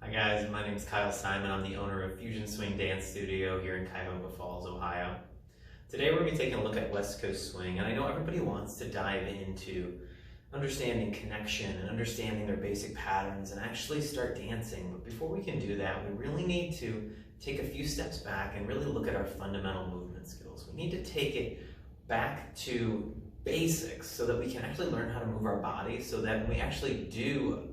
Hi guys, my name is Kyle Simon. I'm the owner of Fusion Swing Dance Studio here in Cuyahoga Falls, Ohio. Today we're going to be taking a look at West Coast Swing, and I know everybody wants to dive into understanding connection and understanding their basic patterns and actually start dancing. But before we can do that, we really need to take a few steps back and really look at our fundamental movement skills. We need to take it back to basics so that we can actually learn how to move our body, so that when we actually do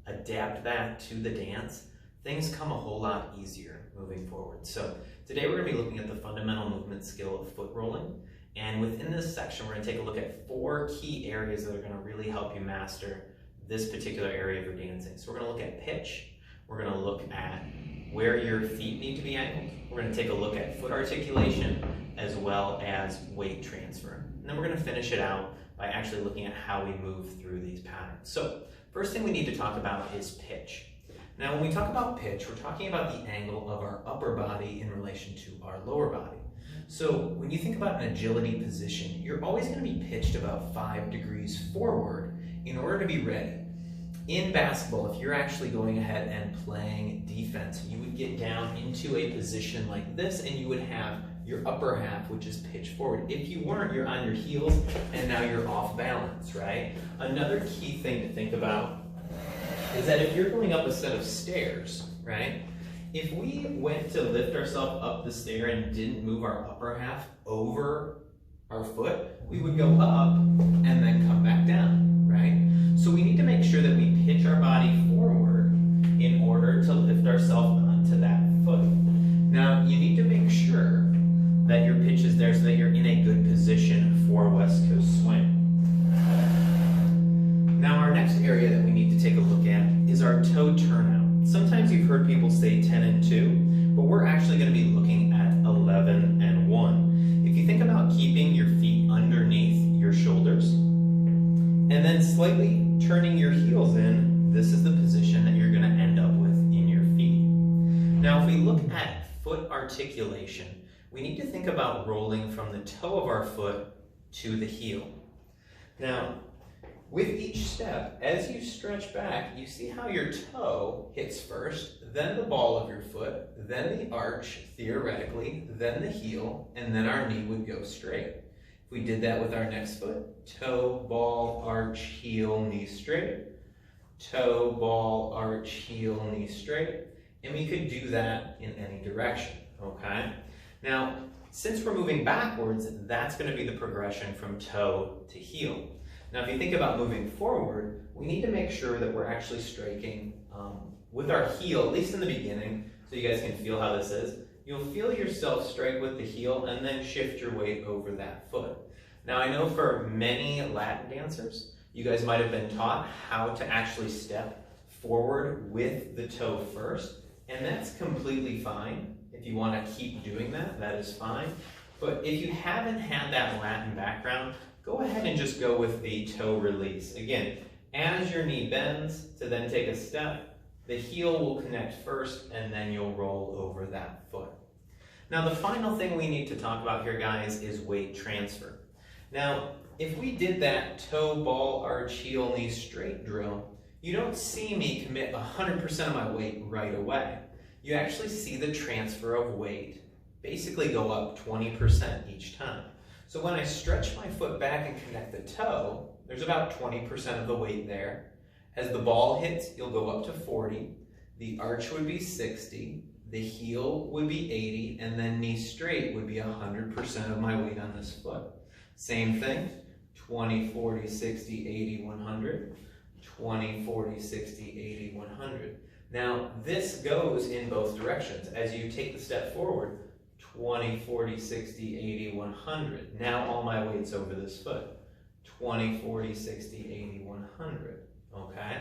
adapt that to the dance, things come a whole lot easier moving forward. So today we're going to be looking at the fundamental movement skill of foot rolling, and within this section we're going to take a look at 4 key areas that are going to really help you master this particular area of your dancing. So we're going to look at pitch, we're going to look at where your feet need to be angled, we're going to take a look at foot articulation, as well as weight transfer. And then we're going to finish it out by actually looking at how we move through these patterns. So first thing we need to talk about is pitch. Now when we talk about pitch, we're talking about the angle of our upper body in relation to our lower body. So when you think about an agility position, you're always going to be pitched about 5 degrees forward in order to be ready. In basketball, if you're actually going ahead and playing defense, you would get down into a position like this and you would have your upper half, which is pitched forward. If you weren't, you're on your heels and now you're off balance, right? Another key thing to think about is that if you're going up a set of stairs, right? If we went to lift ourselves up the stair and didn't move our upper half over our foot, we would go up and then come back down, right? So we need to make sure that we pitch our body forward in order to lift ourselves onto that foot. Now, you need to make sure that your pitch is there so that you're in a good position for West Coast Swing. Now, our next area that we need to take a look at is our toe turnout. Sometimes you've heard people say 10 and 2, but we're actually going to be looking at 11 and 1. If you think about keeping your feet underneath your shoulders and then slightly turning your heels in, this is the position that you're going to end up with in your feet. Now, if we look at foot articulation, we need to think about rolling from the toe of our foot to the heel. Now, with each step, as you stretch back, you see how your toe hits first, then the ball of your foot, then the arch, theoretically, then the heel, and then our knee would go straight. If we did that with our next foot, toe, ball, arch, heel, knee straight, toe, ball, arch, heel, knee straight, and we could do that in any direction, okay? Now, since we're moving backwards, that's going to be the progression from toe to heel. Now, if you think about moving forward, we need to make sure that we're actually striking with our heel, at least in the beginning, so you guys can feel how this is. You'll feel yourself strike with the heel and then shift your weight over that foot. Now, I know for many Latin dancers, you guys might have been taught how to actually step forward with the toe first, and that's completely fine. If you want to keep doing that, that is fine. But if you haven't had that Latin background, go ahead and just go with the toe release. Again, as your knee bends to then take a step, the heel will connect first and then you'll roll over that foot. Now, the final thing we need to talk about here, guys, is weight transfer. Now, if we did that toe, ball, arch, heel, knee straight drill, you don't see me commit 100% of my weight right away. You actually see the transfer of weight basically go up 20% each time. So when I stretch my foot back and connect the toe, there's about 20% of the weight there. As the ball hits, you'll go up to 40. The arch would be 60. The heel would be 80. And then knee straight would be 100% of my weight on this foot. Same thing, 20, 40, 60, 80, 100. 20, 40, 60, 80, 100. Now, this goes in both directions. As you take the step forward, 20, 40, 60, 80, 100. Now all my weight's over this foot. 20, 40, 60, 80, 100. Okay?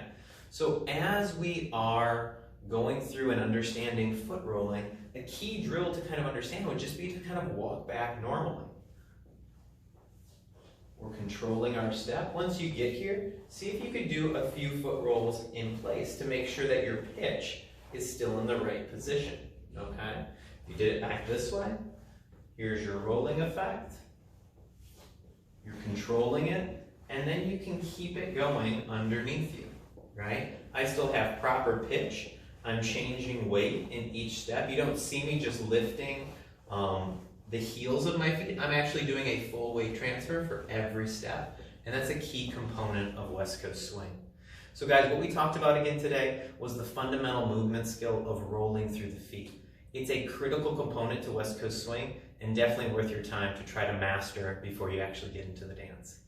So as we are going through and understanding foot rolling, a key drill to kind of understand would just be to kind of walk back normally. We're controlling our step. Once you get here, see if you could do a few foot rolls in place to make sure that your pitch is still in the right position, okay? If you did it back this way, here's your rolling effect. You're controlling it, and then you can keep it going underneath you, right? I still have proper pitch. I'm changing weight in each step. You don't see me just lifting the heels of my feet. I'm actually doing a full weight transfer for every step, and that's a key component of West Coast swing. So guys, what we talked about again today was the fundamental movement skill of rolling through the feet. It's a critical component to West Coast swing and definitely worth your time to try to master before you actually get into the dance.